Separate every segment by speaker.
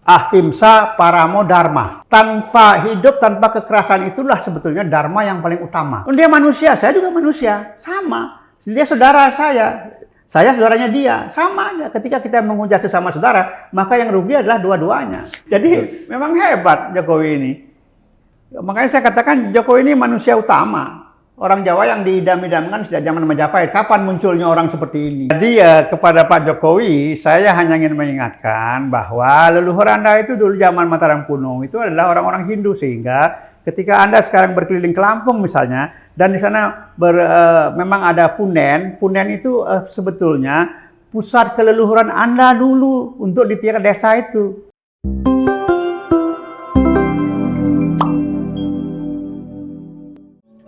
Speaker 1: Ahimsa paramo dharma. Tanpa hidup, tanpa kekerasan itulah sebetulnya dharma yang paling utama. Dia manusia, saya juga manusia. Sama. Dia saudara saya saudaranya dia. Sama aja. Ketika kita menghujat sesama saudara, maka yang rugi adalah dua-duanya. Jadi memang hebat Jokowi ini. Makanya saya katakan Jokowi ini manusia utama. Orang Jawa yang diidam-idamkan sejak zaman Majapahit. Kapan munculnya orang seperti ini? Jadi ya kepada Pak Jokowi, saya hanya ingin mengingatkan bahwa leluhur Anda itu dulu zaman Mataram kuno itu adalah orang-orang Hindu. Sehingga ketika Anda sekarang berkeliling ke Lampung misalnya, dan di sana memang ada Punen. Punen itu sebetulnya pusat keleluhuran Anda dulu untuk di tiap desa itu.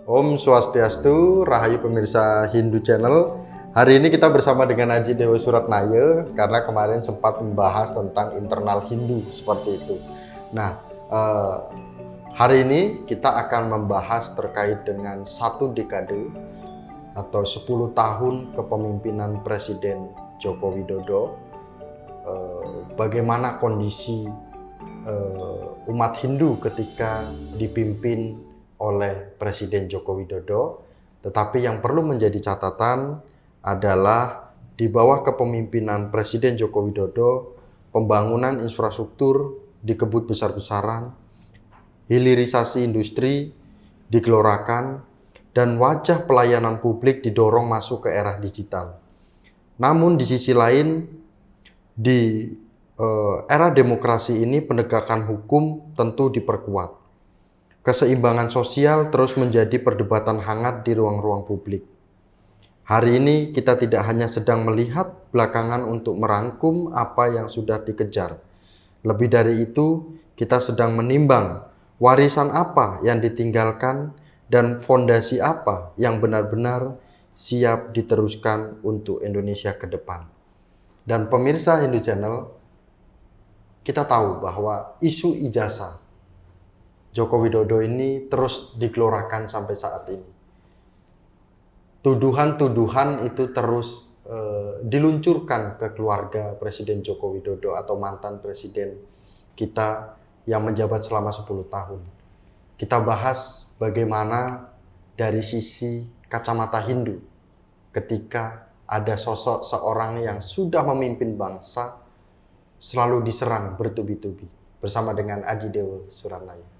Speaker 2: Om Swastiastu, Rahayu pemirsa Hindu Channel. Hari ini kita bersama dengan Aji Dewa Suratnaya karena kemarin sempat membahas tentang internal Hindu seperti itu. Nah, hari ini kita akan membahas terkait dengan satu dekade atau 10 tahun kepemimpinan Presiden Joko Widodo. Bagaimana kondisi umat Hindu ketika dipimpin oleh Presiden Joko Widodo, tetapi yang perlu menjadi catatan adalah di bawah kepemimpinan Presiden Joko Widodo, pembangunan infrastruktur dikebut besar-besaran, hilirisasi industri digelorakan, dan wajah pelayanan publik didorong masuk ke era digital. Namun di sisi lain, di era demokrasi ini penegakan hukum tentu diperkuat. Keseimbangan sosial terus menjadi perdebatan hangat di ruang-ruang publik. Hari ini kita tidak hanya sedang melihat belakangan untuk merangkum apa yang sudah dikejar. Lebih dari itu, kita sedang menimbang warisan apa yang ditinggalkan dan fondasi apa yang benar-benar siap diteruskan untuk Indonesia ke depan. Dan pemirsa Hindu Channel, kita tahu bahwa isu ijazah Joko Widodo ini terus digelorakan sampai saat ini. Tuduhan-tuduhan itu terus diluncurkan ke keluarga Presiden Joko Widodo atau mantan presiden kita yang menjabat selama 10 tahun. Kita bahas bagaimana dari sisi kacamata Hindu ketika ada sosok seorang yang sudah memimpin bangsa selalu diserang bertubi-tubi bersama dengan Aji Dewa Suratnaya.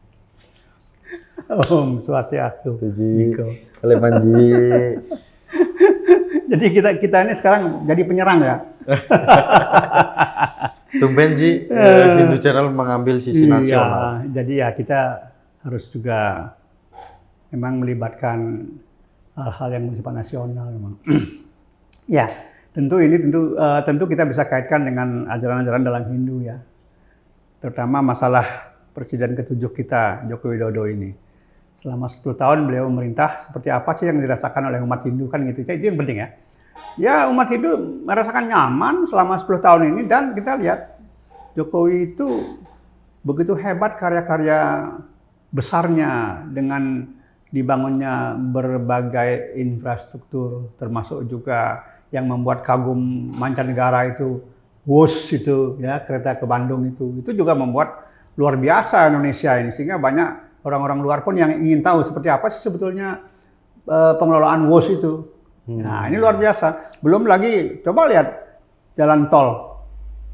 Speaker 1: Om Swastiastu.
Speaker 2: Oleh Panji.
Speaker 1: Jadi kita ini sekarang jadi penyerang ya.
Speaker 2: Tumben Ji, Hindu Channel mengambil sisi nasional.
Speaker 1: Jadi ya kita harus juga memang melibatkan hal-hal yang bersifat nasional memang. Ya, tentu kita bisa kaitkan dengan ajaran-ajaran dalam Hindu ya. Terutama masalah Presiden ke-7 kita, Joko Widodo ini. Selama 10 tahun beliau memerintah, seperti apa sih yang dirasakan oleh umat Hindu kan gitu. Jadi itu yang penting ya. Ya umat Hindu merasakan nyaman selama 10 tahun ini dan kita lihat Jokowi itu begitu hebat karya-karya besarnya dengan dibangunnya berbagai infrastruktur termasuk juga yang membuat kagum mancanegara itu WUS itu ya, kereta ke Bandung itu juga membuat luar biasa Indonesia ini, sehingga banyak orang-orang luar pun yang ingin tahu seperti apa sih sebetulnya pengelolaan WUS itu. Nah ini luar biasa. Belum lagi coba lihat jalan tol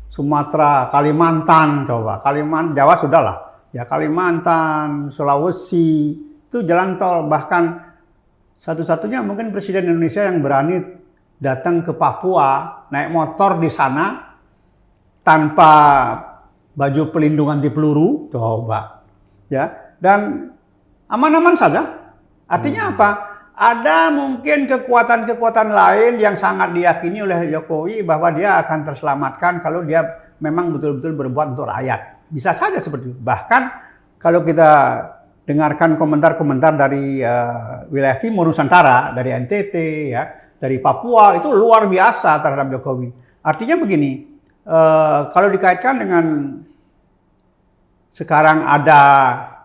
Speaker 1: Sumatera, Kalimantan, Jawa sudah lah. Ya Kalimantan, Sulawesi itu jalan tol, bahkan satu-satunya mungkin Presiden Indonesia yang berani datang ke Papua naik motor di sana tanpa baju pelindung anti peluru, coba, ya, dan aman-aman saja. Artinya apa? Ada mungkin kekuatan-kekuatan lain yang sangat diyakini oleh Jokowi bahwa dia akan terselamatkan kalau dia memang betul-betul berbuat untuk rakyat. Bisa saja seperti itu. Bahkan kalau kita dengarkan komentar-komentar dari wilayah timur Nusantara, dari NTT, ya, dari Papua, itu luar biasa terhadap Jokowi. Artinya begini, kalau dikaitkan dengan sekarang ada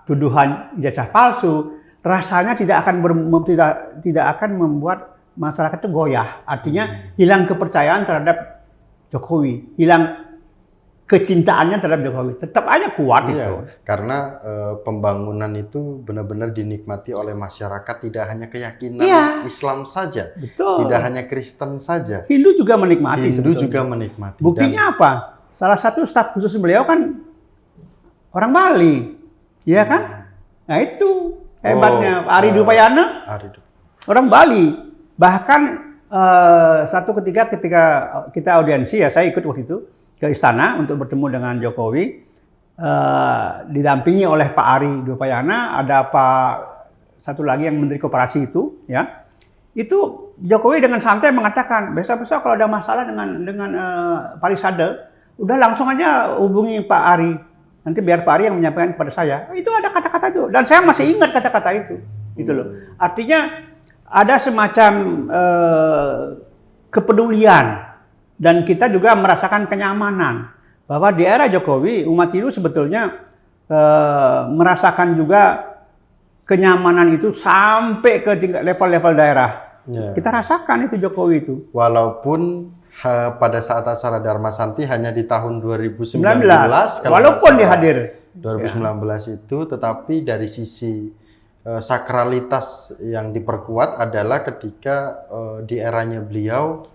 Speaker 1: tuduhan ijazah palsu, rasanya tidak akan membuat masyarakat itu goyah. Artinya hilang kepercayaan terhadap Jokowi, hilang kecintaannya terhadap Jokowi. Tetap aja kuat itu.
Speaker 2: Iya, karena pembangunan itu benar-benar dinikmati oleh masyarakat, tidak hanya keyakinan
Speaker 1: Iya.
Speaker 2: Islam saja,
Speaker 1: Betul.
Speaker 2: tidak hanya Kristen saja,
Speaker 1: Hindu juga menikmati.
Speaker 2: Hindu
Speaker 1: sebetulnya.
Speaker 2: juga menikmati.
Speaker 1: Buktinya apa? Salah satu staf khusus beliau kan orang Bali, ya kan? Nah itu hebatnya Ari Dupayana, orang Bali. Bahkan satu ketika kita audiensi ya, saya ikut waktu itu ke istana untuk bertemu dengan Jokowi, didampingi oleh Pak Ari Dupayana, ada satu lagi yang Menteri Koperasi itu, ya. Itu Jokowi dengan santai mengatakan, besok-besok kalau ada masalah dengan Parisade, udah langsung aja hubungi Pak Ari. Nanti biar Pak Ari yang menyampaikan kepada saya. Itu ada kata-kata itu, dan saya masih ingat kata-kata itu. Gitu loh. Artinya ada semacam kepedulian. Dan kita juga merasakan kenyamanan bahwa di era Jokowi umat Hindu sebetulnya merasakan juga kenyamanan itu sampai ke level-level daerah. Ya. Kita rasakan itu Jokowi itu.
Speaker 2: Walaupun pada saat acara Dharma Santi hanya di tahun 2019,
Speaker 1: walaupun dihadir
Speaker 2: 2019 ya. Itu, tetapi dari sisi sakralitas yang diperkuat adalah ketika di eranya beliau.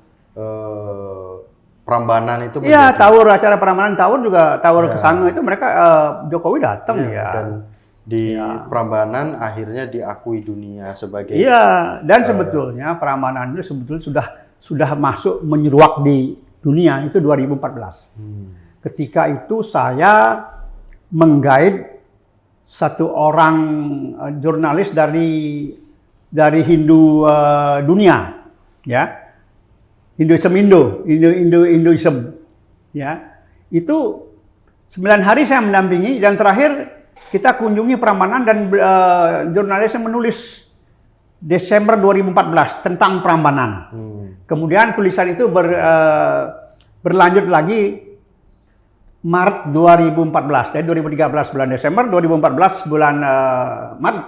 Speaker 2: Prambanan itu
Speaker 1: iya, Tawur, acara Prambanan Tawur juga, Tawur ya. Kesange itu mereka Jokowi datang ya.
Speaker 2: Dan di Prambanan akhirnya diakui dunia sebagai
Speaker 1: dan sebetulnya Prambanan itu sebetulnya sudah masuk menyeruak di dunia itu 2014. Ketika itu saya menggait satu orang jurnalis dari Hindu dunia, ya. Hinduism, ya. Itu 9 hari saya mendampingi, dan terakhir kita kunjungi Prambanan, dan jurnalisnya menulis Desember 2014 tentang Prambanan. Kemudian tulisan itu berlanjut lagi Maret 2014, jadi 2013 bulan Desember, 2014 bulan Maret.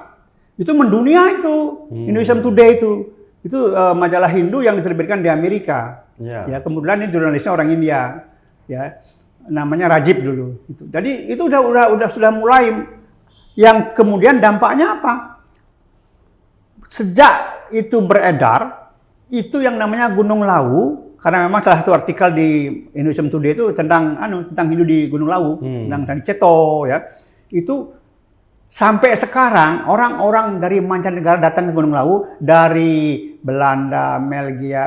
Speaker 1: Itu mendunia itu, Hinduism Today itu majalah Hindu yang diterbitkan di Amerika. Ya, kemudian ini jurnalisnya orang India, ya, namanya Rajib dulu. Jadi itu sudah mulai, yang kemudian dampaknya apa? Sejak itu beredar, itu yang namanya Gunung Lawu, karena memang salah satu artikel di Hinduism Today itu tentang Hindu di Gunung Lawu, tentang Ceto, ya. Itu sampai sekarang orang-orang dari mancanegara datang ke Gunung Lawu, dari Belanda,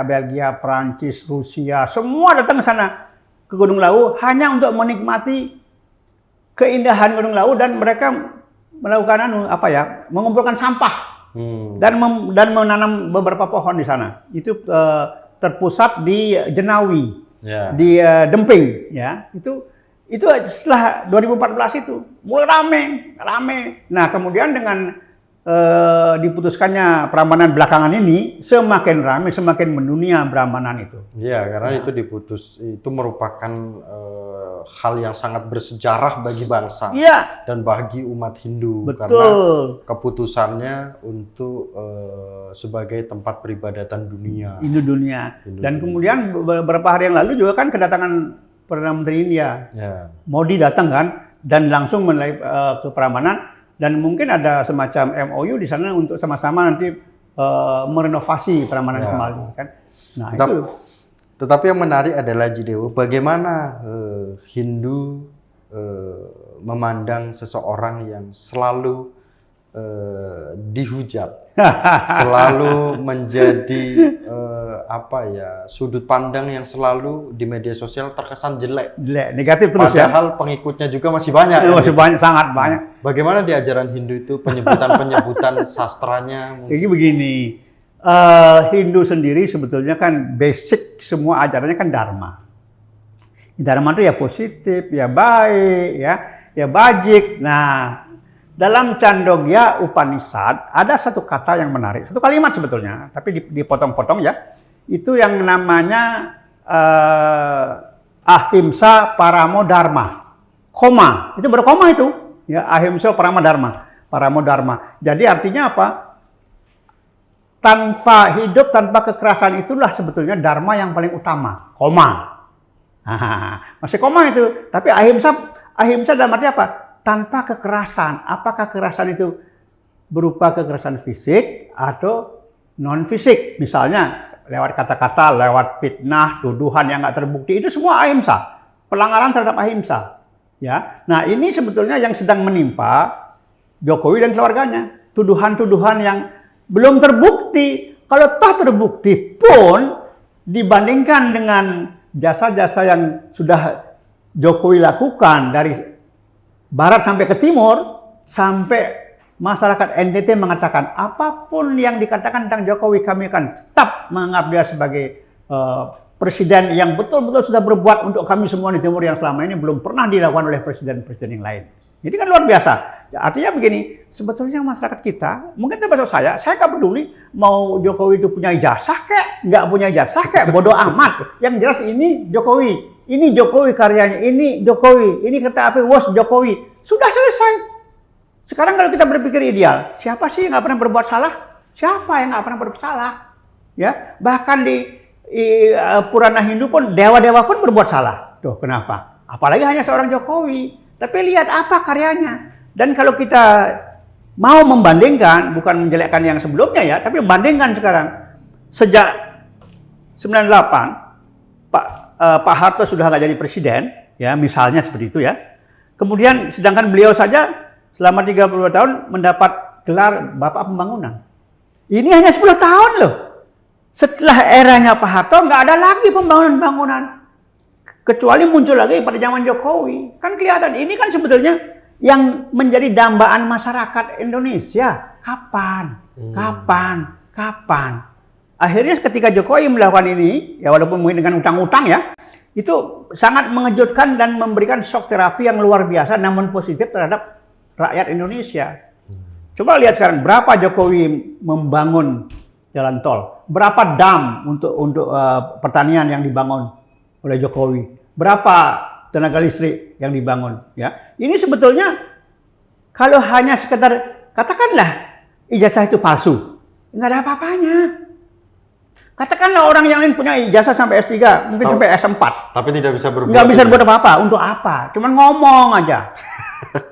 Speaker 1: Belgia, Prancis, Rusia, semua datang ke sana, ke Gunung Lawu hanya untuk menikmati keindahan Gunung Lawu, dan mereka melakukan mengumpulkan sampah dan menanam beberapa pohon di sana. Itu terpusat di Jenawi, di Demping, ya. Itu setelah 2014 itu mulai rame. Nah, kemudian dengan diputuskannya Prambanan belakangan ini, semakin ramai, semakin mendunia Prambanan itu.
Speaker 2: Iya, karena itu merupakan hal yang sangat bersejarah bagi bangsa dan bagi umat Hindu.
Speaker 1: Betul.
Speaker 2: Karena keputusannya untuk sebagai tempat peribadatan dunia.
Speaker 1: Dunia. Dan kemudian beberapa hari yang lalu juga kan kedatangan Perdana Menteri India, Modi datang kan, dan langsung ke Prambanan. Dan mungkin ada semacam MOU di sana untuk sama-sama nanti merenovasi Prambanan kembali, kan. Nah,
Speaker 2: tetapi yang menarik adalah Jidewo, bagaimana Hindu memandang seseorang yang selalu dihujat, selalu menjadi sudut pandang yang selalu di media sosial terkesan jelek,
Speaker 1: negatif terus.
Speaker 2: Padahal pengikutnya juga masih banyak.
Speaker 1: Masih banyak, sangat banyak.
Speaker 2: Bagaimana di ajaran Hindu itu penyebutan sastranya?
Speaker 1: Jadi begini, Hindu sendiri sebetulnya kan basic semua ajarannya kan Dharma. Dharma itu ya positif, ya baik, ya bajik. Nah, dalam Chandogya Upanishad ada satu kata yang menarik, satu kalimat sebetulnya, tapi dipotong-potong ya. Itu yang namanya ahimsa paramo dharma. Koma, itu berkoma itu. Ya, ahimsa paramo dharma. Jadi artinya apa? Tanpa hidup, tanpa kekerasan itulah sebetulnya dharma yang paling utama. Koma. Masih koma itu. Tapi ahimsa dalam arti apa? Tanpa kekerasan. Apakah kekerasan itu berupa kekerasan fisik atau non fisik? Misalnya lewat kata-kata, lewat fitnah, tuduhan yang nggak terbukti, itu semua ahimsa. Pelanggaran terhadap ahimsa. Ya. Nah, ini sebetulnya yang sedang menimpa Jokowi dan keluarganya. Tuduhan-tuduhan yang belum terbukti. Kalau toh terbukti pun dibandingkan dengan jasa-jasa yang sudah Jokowi lakukan dari barat sampai ke timur, sampai masyarakat NTT mengatakan apapun yang dikatakan tentang Jokowi kami akan tetap menganggap dia sebagai presiden yang betul-betul sudah berbuat untuk kami semua di timur yang selama ini belum pernah dilakukan oleh presiden-presiden yang lain. Jadi kan luar biasa. Artinya begini, sebetulnya masyarakat kita, mungkin termasuk saya nggak peduli mau Jokowi itu punya ijazah kek, nggak punya ijazah kek, bodoh amat. Yang jelas ini Jokowi karyanya, ini Jokowi, ini kereta api WOS Jokowi. Sudah selesai. Sekarang kalau kita berpikir ideal, siapa sih yang nggak pernah berbuat salah? Siapa yang nggak pernah berbuat salah? Ya, bahkan di Purana Hindu pun dewa-dewa pun berbuat salah. Tuh kenapa? Apalagi hanya seorang Jokowi. Tapi lihat apa karyanya. Dan kalau kita mau membandingkan, bukan menjelekkan yang sebelumnya ya, tapi bandingkan sekarang. Sejak 98, Pak Harto sudah nggak jadi presiden, ya misalnya seperti itu ya. Kemudian sedangkan beliau saja selama 32 tahun mendapat gelar Bapak Pembangunan. Ini hanya 10 tahun loh. Setelah eranya Pak Harto nggak ada lagi pembangunan-pembangunan. Kecuali muncul lagi pada zaman Jokowi. Kan kelihatan, ini kan sebetulnya yang menjadi dambaan masyarakat Indonesia. Kapan? Akhirnya ketika Jokowi melakukan ini, ya walaupun mungkin dengan utang-utang ya, itu sangat mengejutkan dan memberikan shock terapi yang luar biasa, namun positif terhadap rakyat Indonesia. Coba lihat sekarang, berapa Jokowi membangun jalan tol? Berapa dam untuk pertanian yang dibangun oleh Jokowi, berapa tenaga listrik yang dibangun, ya. Ini sebetulnya kalau hanya sekedar katakanlah ijazah itu palsu, nggak ada apa-apanya. Katakanlah orang yang lain punya ijazah sampai S3, mungkin sampai S4,
Speaker 2: tapi tidak bisa berbuat.
Speaker 1: Nggak bisa berbuat apa-apa. Untuk apa? Cuman ngomong aja,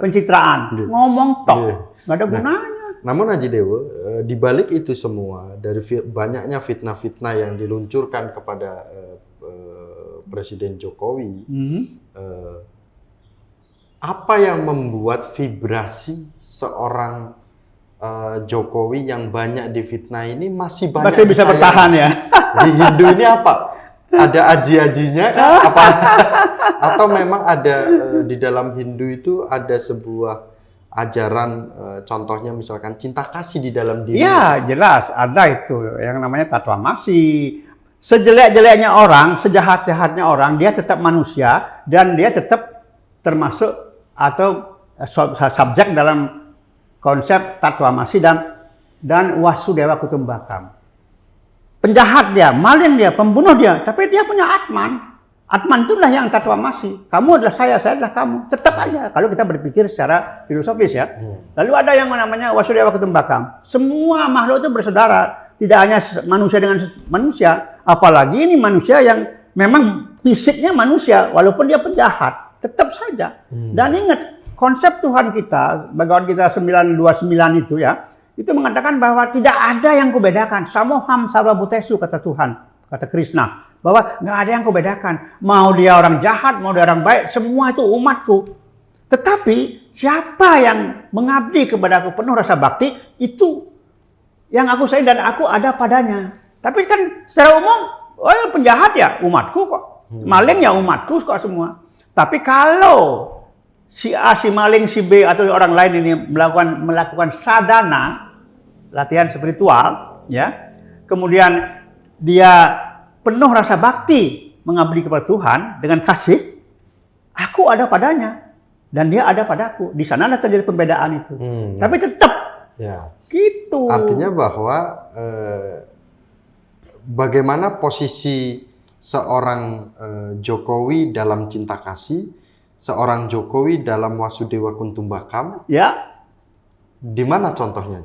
Speaker 1: pencitraan, ngomong tok, nggak ada gunanya.
Speaker 2: Namun Haji Dewo, di balik itu semua, dari banyaknya fitnah-fitnah yang diluncurkan kepada Presiden Jokowi, apa yang membuat vibrasi seorang Jokowi yang banyak difitnah ini masih
Speaker 1: bisa bertahan ya?
Speaker 2: Di Hindu ini apa? Ada aji-ajinya apa? Atau memang ada di dalam Hindu itu ada sebuah ajaran, contohnya misalkan cinta kasih di dalam diri?
Speaker 1: Iya, jelas ada itu yang namanya tatwamasi. Sejelek-jeleknya orang, sejahat-jahatnya orang, dia tetap manusia dan dia tetap termasuk atau subjek dalam konsep tatwamasi dan Wasudewa Kutumbakam. Penjahat dia, maling dia, pembunuh dia, tapi dia punya Atman. Atman itulah yang tatwamasi. Kamu adalah saya adalah kamu. Tetap aja kalau kita berpikir secara filosofis ya. Lalu ada yang namanya Wasudewa Kutumbakam. Semua makhluk itu bersaudara. Tidak hanya manusia dengan manusia, apalagi ini manusia yang memang fisiknya manusia, walaupun dia penjahat, tetap saja. Dan ingat, konsep Tuhan kita, bagaimana kita 929 itu ya, itu mengatakan bahwa tidak ada yang kubedakan. Samoham sarvabutesu, kata Tuhan, kata Krishna. Bahwa nggak ada yang kubedakan. Mau dia orang jahat, mau dia orang baik, semua itu umatku. Tetapi siapa yang mengabdi kepadaku penuh rasa bakti, itu yang aku sayang dan aku ada padanya. Tapi kan secara umum, penjahat ya umatku kok. Maling ya umatku kok semua. Tapi kalau si A, si maling, si B atau orang lain ini melakukan sadhana, latihan spiritual, ya. Kemudian dia penuh rasa bakti mengabdi kepada Tuhan dengan kasih, aku ada padanya dan dia ada padaku. Di sanalah terjadi pembedaan itu. Tapi tetap
Speaker 2: ya.
Speaker 1: Gitu.
Speaker 2: Artinya bahwa bagaimana posisi seorang Jokowi dalam cinta kasih, seorang Jokowi dalam Wasudewa Kutumbakam.
Speaker 1: Ya.
Speaker 2: Di mana contohnya?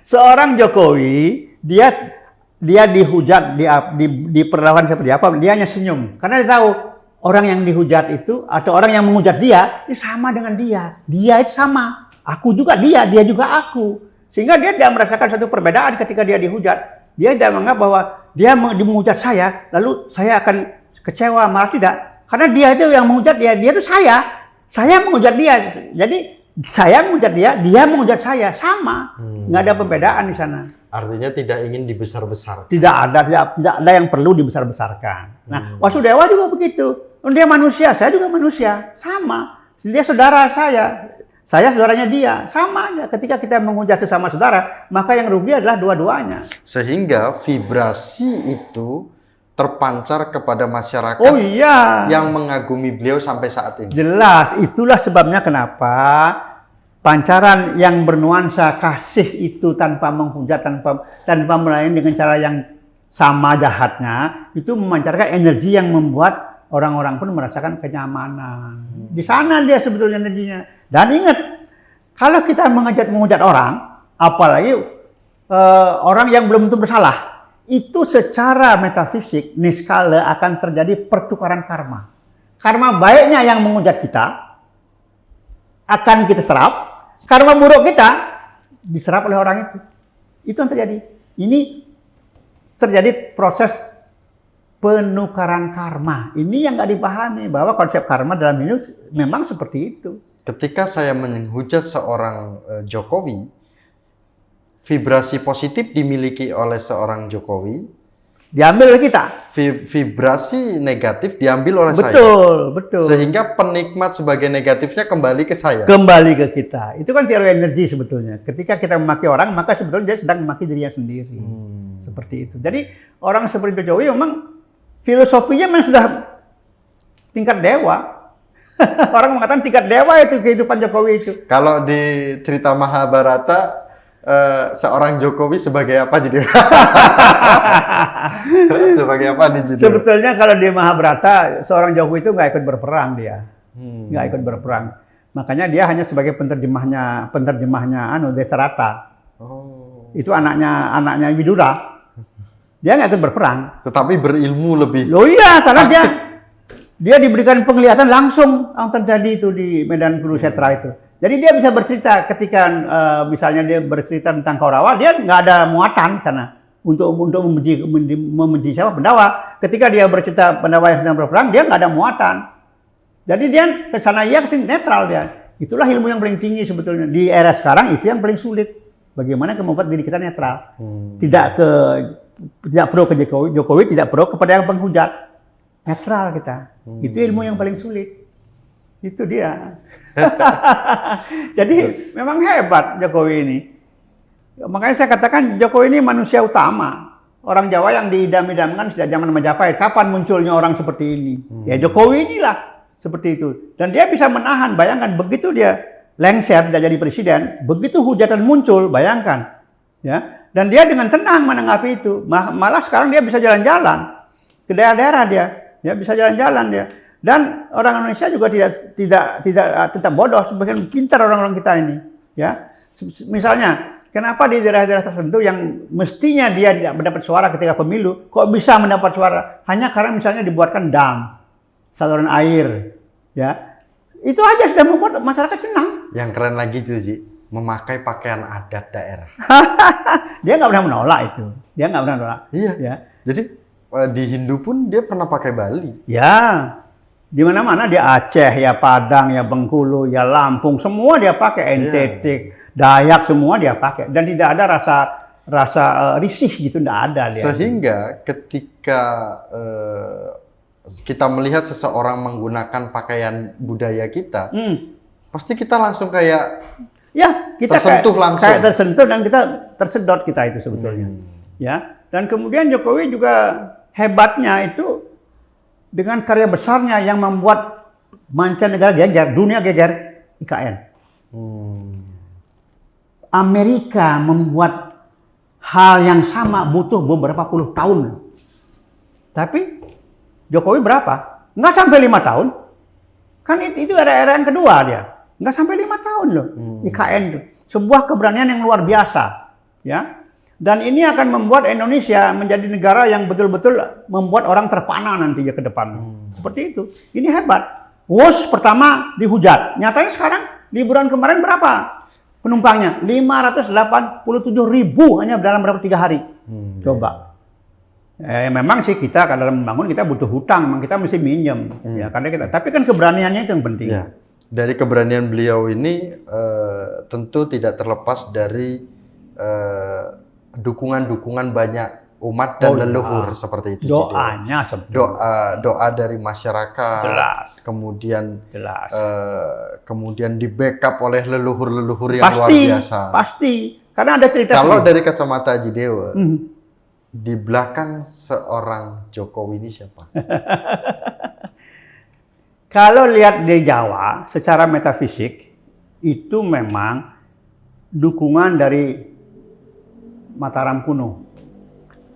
Speaker 1: Seorang Jokowi, dia dia dihujat, diperlakukan seperti apa, dia hanya senyum. Karena dia tahu orang yang dihujat itu atau orang yang menghujat dia, ini sama dengan dia. Dia itu sama. Aku juga dia juga aku. Sehingga dia tidak merasakan satu perbedaan ketika dia dihujat. Dia tidak menganggap bahwa dia menghujat saya, lalu saya akan kecewa, malah tidak. Karena dia itu yang menghujat dia itu saya. Saya menghujat dia. Jadi saya menghujat dia menghujat saya, sama. Nggak ada perbedaan di sana.
Speaker 2: Artinya tidak ingin dibesar-besarkan.
Speaker 1: Tidak ada yang perlu dibesar-besarkan. Nah, Wasudewa juga begitu. Dia manusia, saya juga manusia, sama. Dia saudara saya saudaranya dia, sama aja. Ketika kita menghujat sesama saudara, maka yang rugi adalah dua-duanya.
Speaker 2: Sehingga vibrasi itu terpancar kepada masyarakat yang mengagumi beliau sampai saat ini.
Speaker 1: Jelas, itulah sebabnya kenapa pancaran yang bernuansa kasih itu tanpa menghujat, tanpa melayani dengan cara yang sama jahatnya, itu memancarkan energi yang membuat orang-orang pun merasakan kenyamanan. Di sana dia sebetulnya energinya. Dan ingat, kalau kita menghujat orang, apalagi orang yang belum tentu bersalah, itu secara metafisik, niskala akan terjadi pertukaran karma. Karma baiknya yang menghujat kita akan kita serap, karma buruk kita diserap oleh orang itu. Itu yang terjadi. Ini terjadi proses penukaran karma. Ini yang nggak dipahami, bahwa konsep karma dalam hidup memang seperti itu.
Speaker 2: Ketika saya menghujat seorang Jokowi, vibrasi positif dimiliki oleh seorang Jokowi,
Speaker 1: diambil oleh kita.
Speaker 2: Vibrasi negatif diambil oleh saya.
Speaker 1: Betul.
Speaker 2: Sehingga penikmat sebagai negatifnya kembali ke saya.
Speaker 1: Kembali ke kita. Itu kan teori energi sebetulnya. Ketika kita memaki orang, maka sebetulnya dia sedang memaki dirinya sendiri. Seperti itu. Jadi orang seperti Jokowi memang filosofinya memang sudah tingkat dewa. Orang mengatakan tingkat dewa itu kehidupan Jokowi itu.
Speaker 2: Kalau di cerita Mahabharata, seorang Jokowi sebagai apa jadi? Sebagai apa nih jadi?
Speaker 1: Sebetulnya kalau di Mahabharata, seorang Jokowi itu nggak ikut berperang dia. Nggak ikut berperang. Makanya dia hanya sebagai penterjemahnya Desarata. Itu anaknya Widura. Dia nggak ikut berperang.
Speaker 2: Tetapi berilmu lebih.
Speaker 1: Loh iya, karena dia diberikan penglihatan langsung yang terjadi itu di medan Kurukshetra itu. Jadi dia bisa bercerita ketika misalnya dia bercerita tentang Kaurawa, dia nggak ada muatan sana untuk membenci siapa Pandawa. Ketika dia bercerita Pandawa yang sedang berperang, dia nggak ada muatan. Jadi dia ke sana kesini netral dia. Itulah ilmu yang paling tinggi sebetulnya di era sekarang, itu yang paling sulit. Bagaimana membuat diri kita netral, tidak pro ke Jokowi, tidak pro kepada yang penghujat. Netral kita. Itu ilmu yang paling sulit. Itu dia. Jadi memang hebat Jokowi ini. Makanya saya katakan Jokowi ini manusia utama. Orang Jawa yang diidam-idamkan sejak zaman Majapahit. Kapan munculnya orang seperti ini? Ya Jokowi inilah seperti itu. Dan dia bisa menahan. Bayangkan begitu dia lengser tidak jadi presiden, begitu hujatan muncul, bayangkan. Ya. Dan dia dengan tenang menanggapi itu. Malah sekarang dia bisa jalan-jalan ke daerah-daerah dia. Ya, bisa jalan-jalan dia. Dan orang Indonesia juga tidak bodoh, sebagian pintar orang-orang kita ini. Ya, misalnya, kenapa di daerah-daerah tertentu yang mestinya dia tidak mendapat suara ketika pemilu, kok bisa mendapat suara? Hanya karena misalnya dibuatkan dam, saluran air. Ya, itu aja sudah membuat masyarakat senang.
Speaker 2: Yang keren lagi tuh sih, memakai pakaian adat daerah.
Speaker 1: Dia nggak pernah menolak itu. Dia nggak pernah menolak.
Speaker 2: Iya.
Speaker 1: Ya.
Speaker 2: Jadi di Hindu pun dia pernah pakai Bali.
Speaker 1: Ya, di mana-mana dia Aceh, ya Padang, ya Bengkulu, ya Lampung, semua dia pakai. NTT, Dayak semua dia pakai. Dan tidak ada rasa risih gitu, tidak ada dia.
Speaker 2: Sehingga ketika kita melihat seseorang menggunakan pakaian budaya kita, pasti kita langsung kayak
Speaker 1: kita
Speaker 2: tersentuh langsung.
Speaker 1: Kayak tersentuh dan kita tersedot kita itu sebetulnya. Ya. Dan kemudian Jokowi juga hebatnya itu dengan karya besarnya yang membuat mancanegara geger, dunia geger, IKN. Amerika membuat hal yang sama butuh beberapa puluh tahun. Tapi Jokowi berapa? Nggak sampai 5 tahun. Kan itu era-era yang kedua dia. Nggak sampai 5 tahun loh. IKN itu. Sebuah keberanian yang luar biasa. Ya. Dan ini akan membuat Indonesia menjadi negara yang betul-betul membuat orang terpana nantinya ke depan. Seperti itu. Ini hebat. WOS pertama dihujat. Nyatanya sekarang liburan kemarin berapa penumpangnya? 587.000 hanya dalam berapa 3 hari. Coba. Memang sih kita kalau dalam membangun kita butuh hutang, memang kita mesti minjem. Ya, karena kita. Tapi kan keberaniannya itu yang penting.
Speaker 2: Ya. Dari keberanian beliau ini tentu tidak terlepas dari dukungan-dukungan banyak umat dan leluhur seperti itu.
Speaker 1: Doanya
Speaker 2: doa dari masyarakat.
Speaker 1: Jelas.
Speaker 2: Kemudian
Speaker 1: jelas.
Speaker 2: Kemudian di backup oleh leluhur-leluhur yang luar biasa.
Speaker 1: Pasti. Karena ada cerita.
Speaker 2: Kalau dari kacamata Haji Dewa, di belakang seorang Jokowi ini siapa?
Speaker 1: Kalau lihat di Jawa, secara metafisik itu memang dukungan dari Mataram kuno.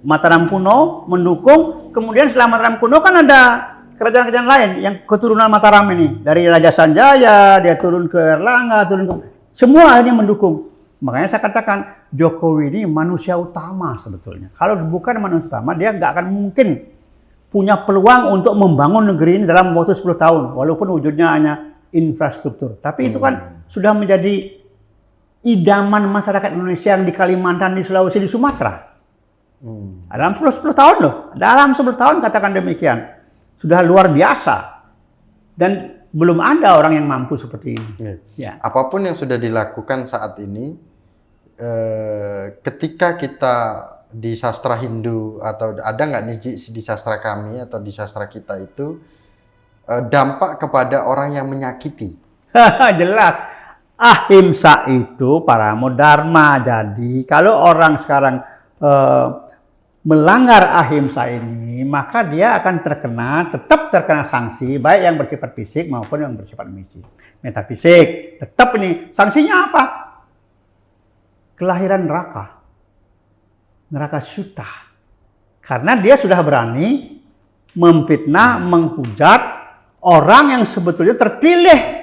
Speaker 1: Mataram kuno mendukung, kemudian setelah Mataram kuno kan ada kerajaan-kerajaan lain yang keturunan Mataram ini. Dari Raja Sanjaya, dia turun ke Erlangga, semua akhirnya mendukung. Makanya saya katakan, Jokowi ini manusia utama sebetulnya. Kalau bukan manusia utama, dia nggak akan mungkin punya peluang untuk membangun negeri ini dalam waktu 10 tahun. Walaupun wujudnya hanya infrastruktur. Tapi itu kan sudah menjadi idaman masyarakat Indonesia yang di Kalimantan, di Sulawesi, di Sumatera. Dalam 10 tahun loh. Dalam 10 tahun katakan demikian. Sudah luar biasa. Dan belum ada orang yang mampu seperti ini.
Speaker 2: Ya. Apapun yang sudah dilakukan saat ini, ketika kita di sastra Hindu atau ada nggak di sastra kami atau di sastra kita itu dampak kepada orang yang menyakiti?
Speaker 1: Jelas. Ahimsa itu paramo dharma. Jadi kalau orang sekarang melanggar ahimsa ini, maka dia akan tetap terkena sanksi, baik yang bersifat fisik maupun yang bersifat metafisik. Tetap ini sanksinya apa? Kelahiran neraka syuta. Karena dia sudah berani memfitnah, menghujat orang yang sebetulnya terpilih.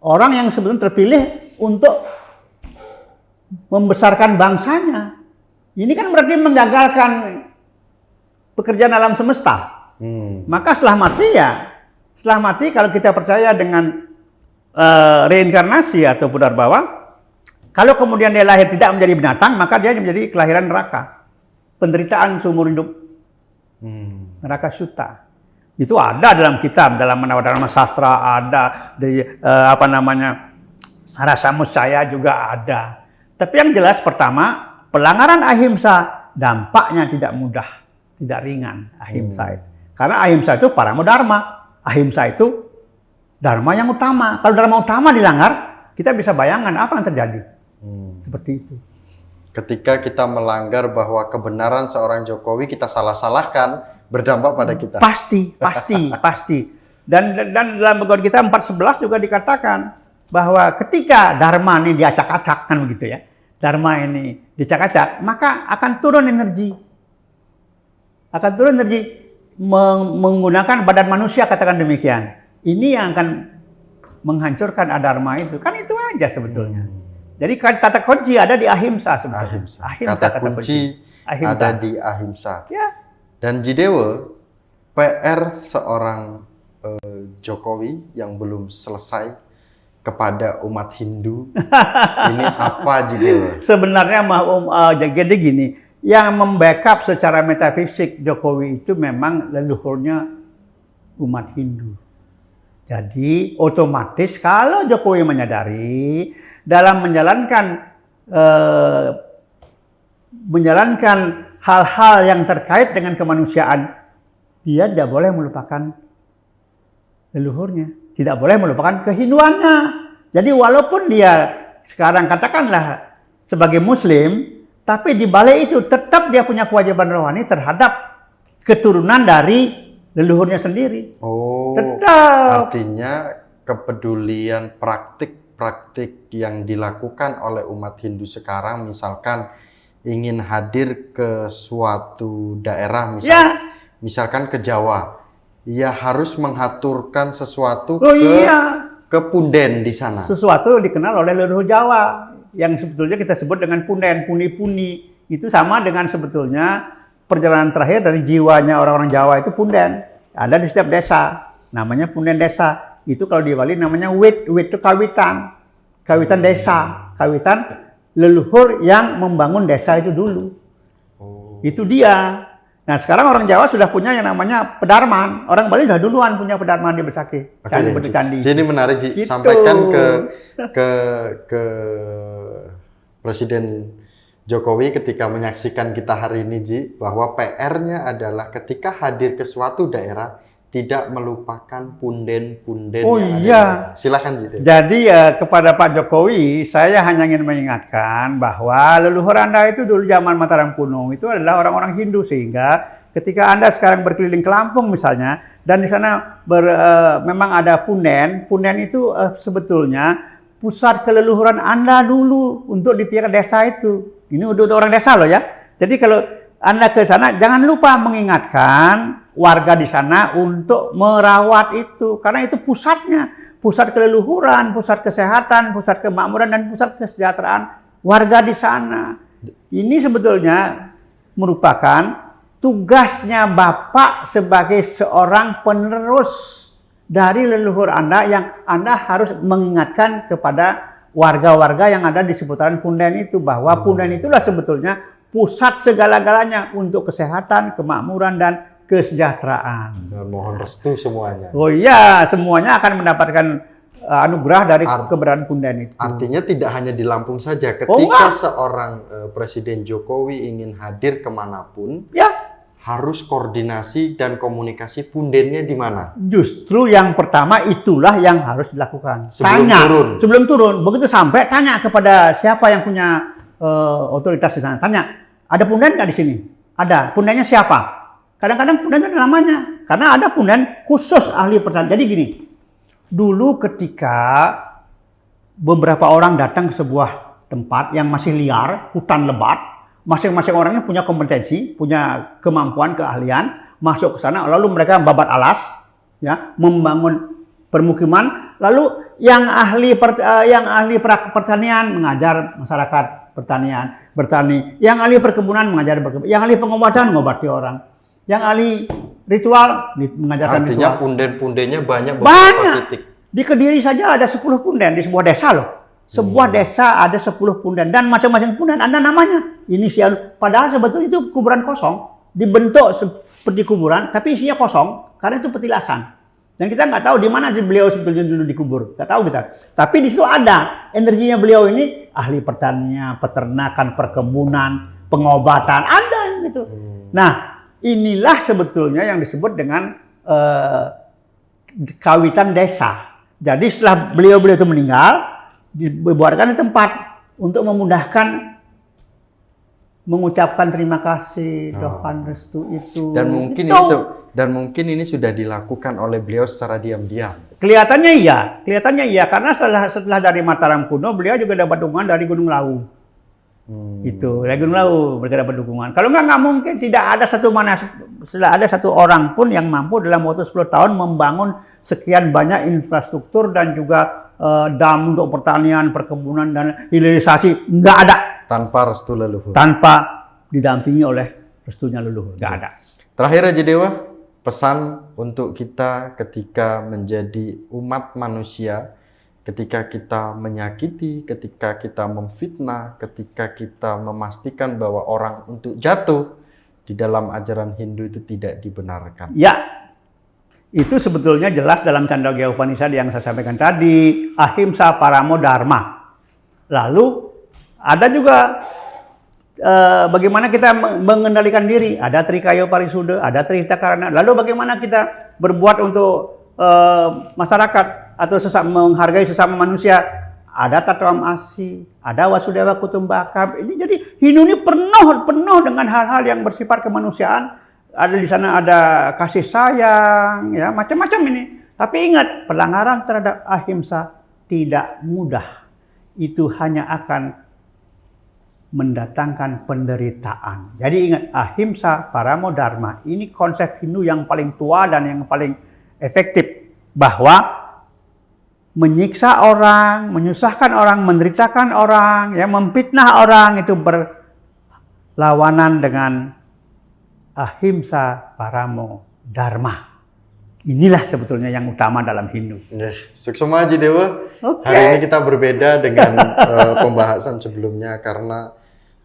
Speaker 1: Orang yang sebetulnya terpilih untuk membesarkan bangsanya. Ini kan berarti menggagalkan pekerjaan alam semesta. Maka setelah mati kalau kita percaya dengan reinkarnasi atau Pudarbawa, kalau kemudian dia lahir tidak menjadi binatang, maka dia menjadi kelahiran neraka. Penderitaan seumur hidup. Neraka syuta. Itu ada dalam kitab, dalam Dharma Sastra ada, di Sarasa Musaya juga ada. Tapi yang jelas pertama, pelanggaran ahimsa dampaknya tidak mudah, tidak ringan ahimsa itu. Karena ahimsa itu paramo dharma. Ahimsa itu dharma yang utama. Kalau dharma utama dilanggar, kita bisa bayangkan apa yang terjadi. Seperti itu.
Speaker 2: Ketika kita melanggar bahwa kebenaran seorang Jokowi kita salah-salahkan, berdampak pada kita. Pasti. Dan dalam Bhagavad Gita 4.11 juga dikatakan bahwa ketika dharma ini diacak-acak kan begitu ya. Dharma ini dicak-acak, maka akan turun energi. Menggunakan badan manusia, katakan demikian. Ini yang akan menghancurkan adharma itu. Kan itu aja sebetulnya. Jadi kata kunci ada di ahimsa sebetulnya. Kata kunci ada di ahimsa.
Speaker 1: Ya.
Speaker 2: Dan Jidewa, PR seorang Jokowi yang belum selesai kepada umat Hindu, ini apa Jidewa?
Speaker 1: Sebenarnya jadi gini, yang membackup secara metafisik Jokowi itu memang leluhurnya umat Hindu. Jadi otomatis kalau Jokowi menyadari dalam menjalankan hal-hal yang terkait dengan kemanusiaan, dia tidak boleh melupakan leluhurnya, tidak boleh melupakan kehinduannya. Jadi walaupun dia sekarang katakanlah sebagai Muslim, tapi di balik itu tetap dia punya kewajiban rohani terhadap keturunan dari leluhurnya sendiri. Tetap.
Speaker 2: Artinya kepedulian praktik yang dilakukan oleh umat Hindu sekarang, misalkan ingin hadir ke suatu daerah, misalkan ke Jawa, ia harus menghaturkan sesuatu ke Punden di sana.
Speaker 1: Sesuatu dikenal oleh leluhur Jawa. yang sebetulnya kita sebut dengan punden, puni-puni. Itu sama dengan sebetulnya perjalanan terakhir dari jiwanya orang-orang Jawa itu punden. Ada di setiap desa, namanya punden desa. Itu kalau di Bali namanya wit itu kawitan. Kawitan desa, kawitan leluhur yang membangun desa itu dulu. Itu dia. Nah sekarang orang Jawa sudah punya yang namanya pedarman. Orang Bali sudah duluan punya pedarman di Besaki. Candi.
Speaker 2: Jadi menarik sih,
Speaker 1: Gitu.
Speaker 2: sampaikan ke Presiden Jokowi ketika menyaksikan kita hari ini, Ji, bahwa PR-nya adalah ketika hadir ke suatu daerah tidak melupakan punden-punden
Speaker 1: Oh
Speaker 2: yang
Speaker 1: iya.
Speaker 2: ada. Silakan, Ji.
Speaker 1: Jadi kepada Pak Jokowi, saya hanya ingin mengingatkan bahwa leluhur Anda itu dulu zaman Mataram kuno itu adalah orang-orang Hindu, sehingga ketika Anda sekarang berkeliling ke Lampung misalnya, dan di sana memang ada punden itu sebetulnya pusat keleluhuran Anda dulu untuk di tiap desa itu. Ini untuk orang desa loh ya. Jadi kalau Anda ke sana jangan lupa mengingatkan warga di sana untuk merawat itu, karena itu pusatnya, pusat keleluhuran, pusat kesehatan, pusat kemakmuran dan pusat kesejahteraan warga di sana. Ini sebetulnya merupakan tugasnya Bapak sebagai seorang penerus dari leluhur Anda, yang Anda harus mengingatkan kepada warga-warga yang ada di seputaran punden itu, bahwa punden itulah sebetulnya pusat segala-galanya untuk kesehatan, kemakmuran, dan kesejahteraan.
Speaker 2: Dan mohon restu semuanya.
Speaker 1: Oh iya, semuanya akan mendapatkan anugerah dari keberadaan punden itu.
Speaker 2: Artinya tidak hanya di Lampung saja, ketika seorang Presiden Jokowi ingin hadir kemanapun,
Speaker 1: ya,
Speaker 2: harus koordinasi dan komunikasi pundennya di mana?
Speaker 1: Justru yang pertama itulah yang harus dilakukan.
Speaker 2: Sebelum
Speaker 1: turun. Begitu sampai tanya kepada siapa yang punya otoritas di sana. Tanya, ada punden nggak di sini? Ada. Pundennya siapa? Kadang-kadang punden ada namanya. Karena ada punden khusus ahli pertanian. Jadi gini, dulu ketika beberapa orang datang ke sebuah tempat yang masih liar, hutan lebat, masing-masing orangnya punya kompetensi, punya kemampuan, keahlian, masuk ke sana, lalu mereka babat alas, ya, membangun permukiman, lalu yang ahli pertanian mengajar masyarakat bertani, yang ahli perkebunan mengajar berkebun, yang ahli pengobatan mengobati orang, yang ahli ritual mengajarkan ritual.
Speaker 2: Artinya punden-pundennya banyak beberapa titik.
Speaker 1: Di Kediri saja ada 10 punden di sebuah desa loh. Sebuah desa ada 10 punden, dan masing-masing punden ada namanya. Inisial, padahal sebetulnya itu kuburan kosong, dibentuk seperti kuburan, tapi isinya kosong karena itu petilasan. Dan kita nggak tahu di mana beliau sebetulnya dulu dikubur, nggak tahu kita. Tapi di situ ada energinya beliau ini, ahli pertanian, peternakan, perkebunan, pengobatan, ada gitu. Nah, inilah sebetulnya yang disebut dengan kawitan desa. Jadi setelah beliau itu meninggal, dibuatkan tempat untuk memudahkan mengucapkan terima kasih, doakan restu itu.
Speaker 2: Dan mungkin ini sudah dilakukan oleh beliau secara diam-diam.
Speaker 1: Kelihatannya iya, karena setelah dari Mataram kuno, beliau juga dapat dukungan dari Gunung Lawu. Itu dari Gunung Lawu mereka dapat dukungan. Kalau nggak mungkin, tidak ada satu orang pun yang mampu dalam waktu 10 tahun membangun sekian banyak infrastruktur dan juga dam untuk pertanian, perkebunan, dan hilirisasi. Nggak ada.
Speaker 2: Tanpa restu leluhur.
Speaker 1: Tanpa didampingi oleh restunya leluhur. Nggak ada.
Speaker 2: Terakhir aja Dewa, pesan untuk kita ketika menjadi umat manusia, ketika kita menyakiti, ketika kita memfitnah, ketika kita memastikan bahwa orang untuk jatuh, di dalam ajaran Hindu itu tidak dibenarkan.
Speaker 1: Ya. Itu sebetulnya jelas dalam Chandogya Upanishad yang saya sampaikan tadi, ahimsa paramo dharma. Lalu ada juga bagaimana kita mengendalikan diri, ada trikaya parisuddha, ada trihita karana. Lalu bagaimana kita berbuat untuk masyarakat atau menghargai sesama manusia, ada tatwam asi, ada wasudewa kutumbaka. Ini jadi Hindu ini penuh dengan hal-hal yang bersifat kemanusiaan. Ada di sana ada kasih sayang, ya macam-macam ini. Tapi ingat, pelanggaran terhadap ahimsa tidak mudah. Itu hanya akan mendatangkan penderitaan. Jadi ingat, ahimsa paramo dharma. Ini konsep Hindu yang paling tua dan yang paling efektif, bahwa menyiksa orang, menyusahkan orang, menderitakan orang, ya, memfitnah orang, itu berlawanan dengan ahimsa paramo dharma. Inilah sebetulnya yang utama dalam Hindu.
Speaker 2: Suksema Haji Dewa.
Speaker 1: Oke.
Speaker 2: Hari ini kita berbeda dengan pembahasan sebelumnya karena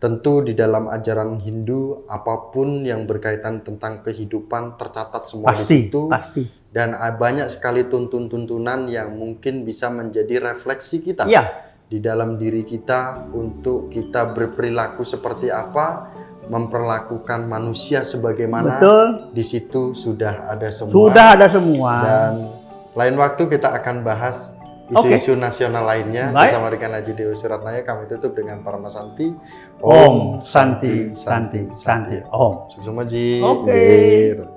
Speaker 2: tentu di dalam ajaran Hindu apapun yang berkaitan tentang kehidupan tercatat semua di situ.
Speaker 1: Pasti.
Speaker 2: Dan banyak sekali tuntunan yang mungkin bisa menjadi refleksi kita di dalam diri kita untuk kita berperilaku seperti apa, memperlakukan manusia sebagaimana.
Speaker 1: Betul.
Speaker 2: Di situ sudah ada semua.
Speaker 1: Sudah ada semua.
Speaker 2: Dan lain waktu kita akan bahas isu-isu nasional lainnya. Bersama dengan Haji Dewa Suratnaya, kami tutup dengan Paramasanti.
Speaker 1: Om Santi Santi Santi Om.
Speaker 2: Suksema Ji.
Speaker 1: Oke.